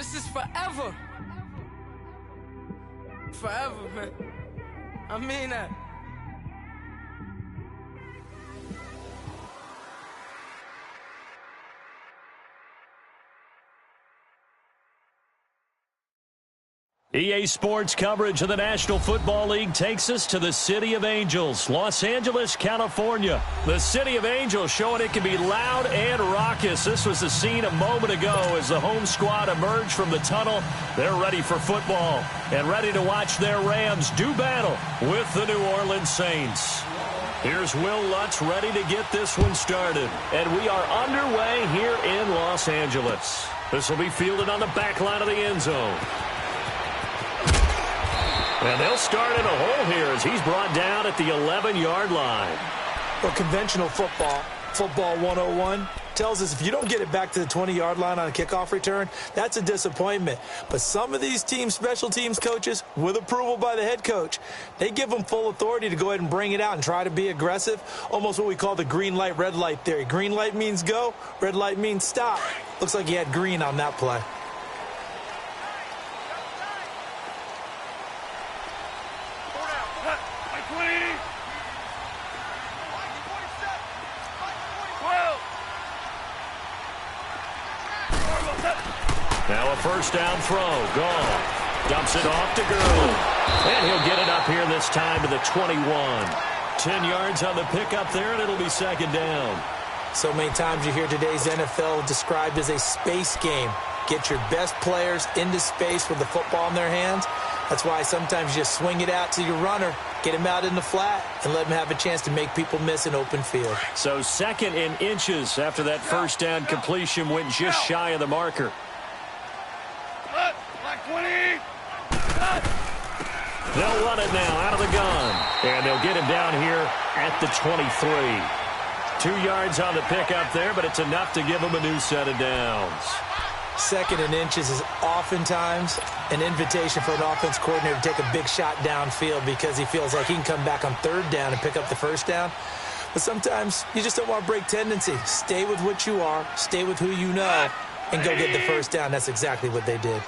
This is forever. Forever, man. I mean that. EA Sports coverage of the National Football League takes us to the City of Angels, Los Angeles, California. The City of Angels showing it can be loud and raucous. This was the scene a moment ago as the home squad emerged from the tunnel. They're ready for football and ready to watch their Rams do battle with the New Orleans Saints. Here's Will Lutz ready to get this one started. And we are underway here in Los Angeles. This will be fielded on the back line of the end zone. And they'll start in a hole here as he's brought down at the 11-yard line. Well, conventional football 101, tells us if you don't get it back to the 20-yard line on a kickoff return, that's a disappointment. But some of these special teams coaches, with approval by the head coach, they give them full authority to go ahead and bring it out and try to be aggressive, almost what we call the green light, red light theory. Green light means go, red light means stop. Looks like he had green on that play. Now a first down throw. Goff dumps it off to Gurley. And he'll get it up here this time to the 21. 10 yards on the pickup there, and it'll be second down. So many times you hear today's NFL described as a space game. Get your best players into space with the football in their hands. That's why sometimes you just swing it out to your runner, get him out in the flat, and let him have a chance to make people miss an open field. So second and inches after that first down completion went just shy of the marker. They'll run it now out of the gun. And they'll get him down here at the 23. 2 yards on the pickup there, but it's enough to give him a new set of downs. Second and inches is oftentimes an invitation for an offense coordinator to take a big shot downfield because he feels like he can come back on third down and pick up the first down. But sometimes you just don't want to break tendency. Stay with what you are, stay with who you know, and go get the first down. That's exactly what they did.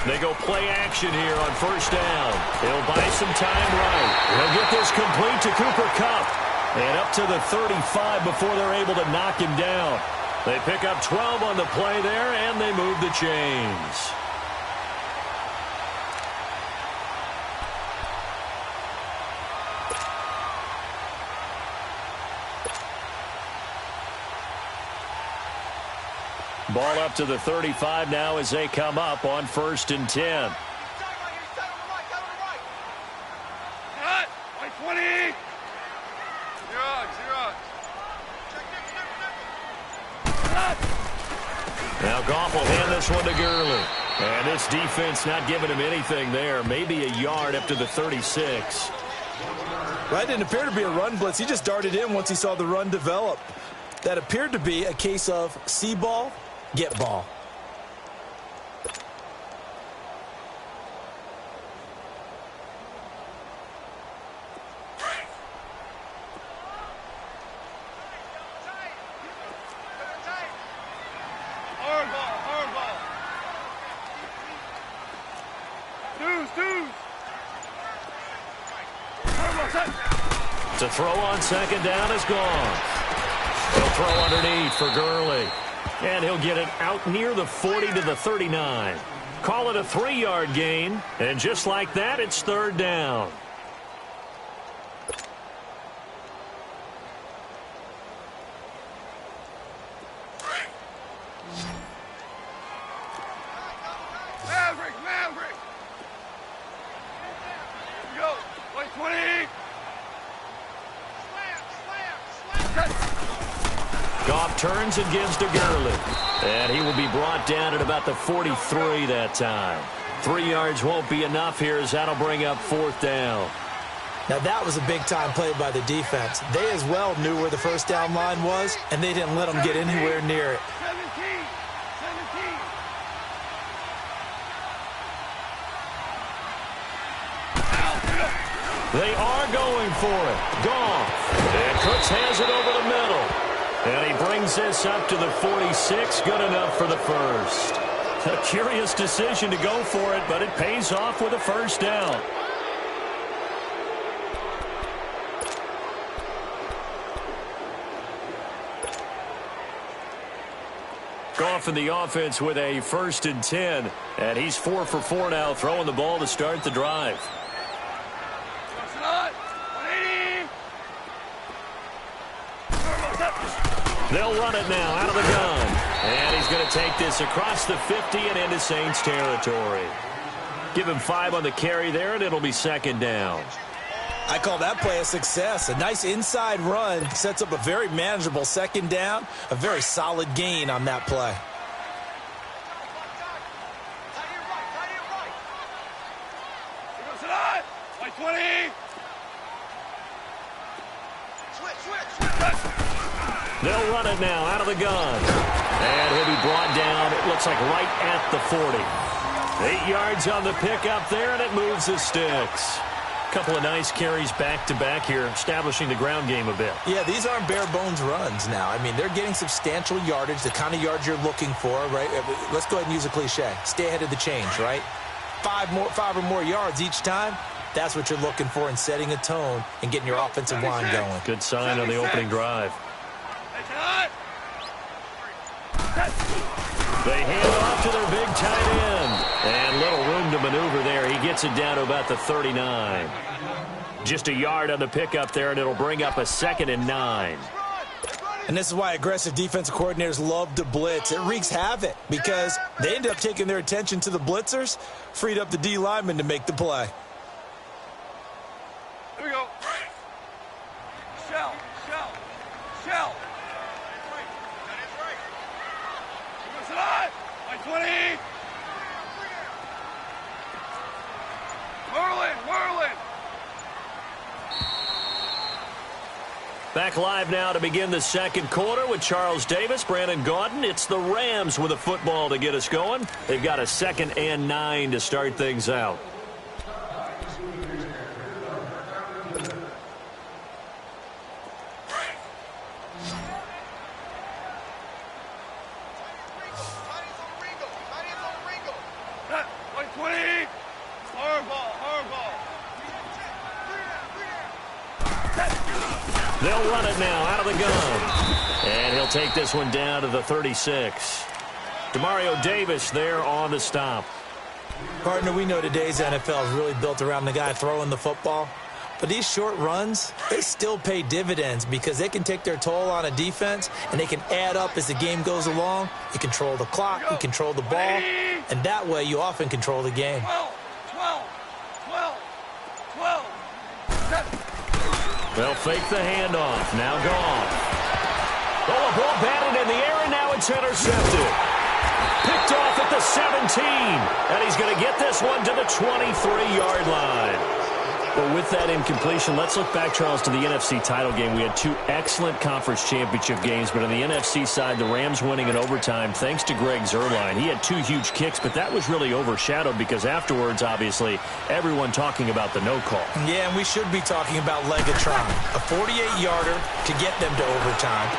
They go play action here on first down. They'll buy some time right. They'll get this complete to Cooper Kupp. And up to the 35 before they're able to knock him down. They pick up 12 on the play there, and they move the chains. Ball up to the 35 now as they come up on 1st and 10. Now Goff will hand this one to Gurley. And this defense not giving him anything there. Maybe a yard up to the 36. That didn't appear to be a run blitz. He just darted in once he saw the run develop. That appeared to be a case of see ball, get ball. To throw on second down is gone. He'll throw underneath for Gurley. And he'll get it out near the 40 to the 39. Call it a 3-yard gain. And just like that, it's third down. Maverick. Go. 20. Goff turns and gives to Gurley. And he will be brought down at about the 43 that time. 3 yards won't be enough here as that'll bring up fourth down. Now that was a big-time play by the defense. They as well knew where the first down line was, and they didn't let them get anywhere near it. 17. They are going for it. Goff. And Cooks has it over the middle. And he brings this up to the 46. Good enough for the first. A curious decision to go for it, but it pays off with a first down. Goff in the offense with a 1st and 10. And he's 4 for 4 now, throwing the ball to start the drive. They'll run it now out of the gun. And he's going to take this across the 50 and into Saints territory. Give him 5 on the carry there, and it'll be 2nd down. I call that play a success. A nice inside run sets up a very manageable 2nd down. A very solid gain on that play. Like 20. They'll run it now out of the gun. And he'll be brought down, it looks like right at the 40. 8 yards on the pickup there, and it moves the sticks. Couple of nice carries back-to-back here, establishing the ground game a bit. Yeah, these aren't bare-bones runs now. I mean, they're getting substantial yardage, the kind of yards you're looking for, right? Let's go ahead and use a cliche. Stay ahead of the change, right? 5 or more yards each time. That's what you're looking for in setting a tone and getting your offensive line going. Good sign on the opening drive. They hand off to their big tight end. And little room to maneuver there. He gets it down to about the 39. Just a yard on the pickup there, and it'll bring up a 2nd and 9. And this is why aggressive defensive coordinators love to blitz. It wreaks havoc because they end up taking their attention to the blitzers, freed up the D lineman to make the play. Here we go. Shell. Like 20. Whirling. Back live now to begin the 2nd quarter with Charles Davis, Brandon Gaudin. It's the Rams with a football to get us going. They've got a 2nd and 9 to start things out. Like 20. Hardball. They'll run it now out of the gun. And he'll take this one down to the 36. Demario Davis there on the stop. Partner, we know today's NFL is really built around the guy throwing the football. But these short runs, they still pay dividends because they can take their toll on a defense, and they can add up as the game goes along. You control the clock, you control the ball, and that way you often control the game. 12. They'll fake the handoff. Now Goff. Oh, a ball batted in the air, and now it's intercepted. Picked off at the 17. And he's going to get this one to the 23-yard line. But with that incompletion, let's look back, Charles, to the NFC title game. We had 2 excellent conference championship games, but on the NFC side, the Rams winning in overtime thanks to Greg Zuerlein. He had 2 huge kicks, but that was really overshadowed because afterwards, obviously, everyone talking about the no call. Yeah, and we should be talking about Legatron. A 48-yarder to get them to overtime.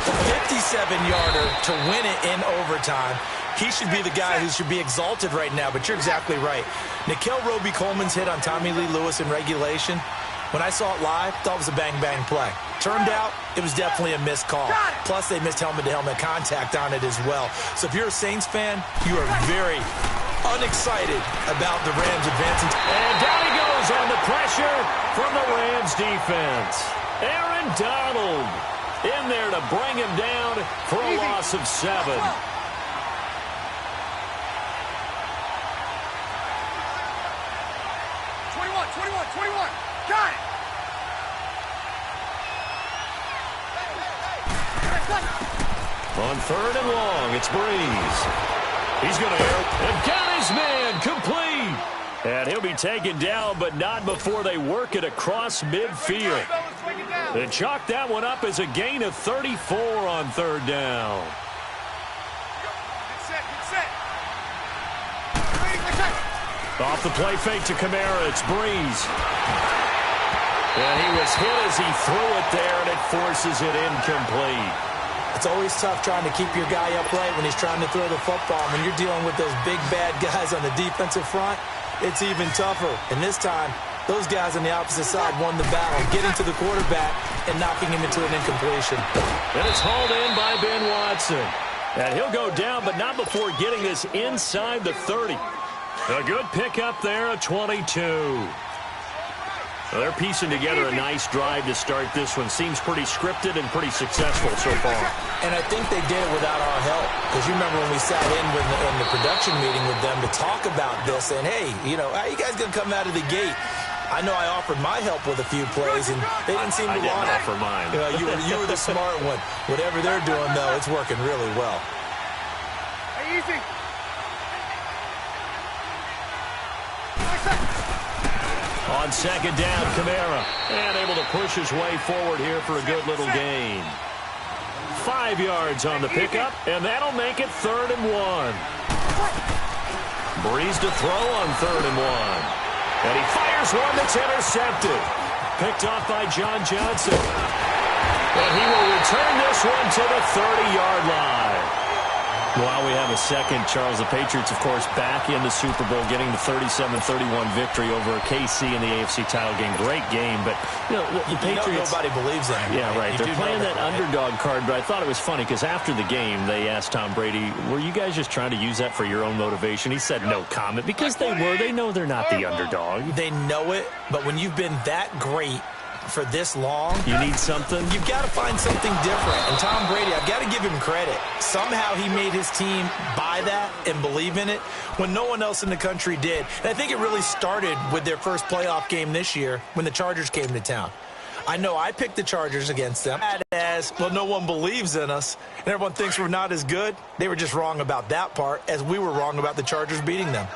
A 57-yarder to win it in overtime. He should be the guy who should be exalted right now, but you're exactly right. Nickell Roby-Coleman's hit on Tommy Lee Lewis in regulation, when I saw it live, thought it was a bang-bang play. Turned out, it was definitely a missed call. Plus, they missed helmet-to-helmet contact on it as well. So if you're a Saints fan, you are very unexcited about the Rams advancing. And down he goes on the pressure from the Rams defense. Aaron Donald in there to bring him down for a loss of 7. 21. Got it. On 3rd and long, it's Breeze. He's going to air and got his man complete. And he'll be taken down, but not before they work it across midfield. They chalk that one up as a gain of 34 on 3rd down. Off the play fake to Kamara, it's Breeze. And he was hit as he threw it there, and it forces it incomplete. It's always tough trying to keep your guy upright when he's trying to throw the football. When you're dealing with those big, bad guys on the defensive front, it's even tougher. And this time, those guys on the opposite side won the battle, getting to the quarterback and knocking him into an incompletion. And it's hauled in by Ben Watson. And he'll go down, but not before getting this inside the 30. A good pickup there, a 22. Well, they're piecing together a nice drive to start this one. Seems pretty scripted and pretty successful so far. And I think they did it without our help. Because you remember when we sat in the production meeting with them to talk about this, and hey, you know, how you guys going to come out of the gate? I know I offered my help with a few plays, and they didn't seem to want it. I didn't offer mine. You were the smart one. Whatever they're doing, though, it's working really well. Hey, easy. On second down, Kamara, and able to push his way forward here for a good little gain. 5 yards on the pickup, and that'll make it 3rd and 1. Breeze to throw on 3rd and 1. And he fires one that's intercepted. Picked off by John Johnson. And he will return this one to the 30-yard line. While we have a second, Charles, the Patriots, of course, back in the Super Bowl, getting the 37-31 victory over KC in the AFC title game. Great game, but the Patriots. Nobody believes in him. Yeah, right. They're playing that underdog card, but I thought it was funny because after the game, they asked Tom Brady, were you guys just trying to use that for your own motivation? He said no comment because they were. They know they're not the underdog. They know it, but when you've been that great for this long, you need something. You've got to find something different. And Tom Brady, I've got to give him credit. Somehow he made his team buy that and believe in it when no one else in the country did. And I think it really started with their first playoff game this year when the Chargers came to town. I know I picked the Chargers against them as, well, no one believes in us, and everyone thinks we're not as good. They were just wrong about that part, as we were wrong about the Chargers beating them.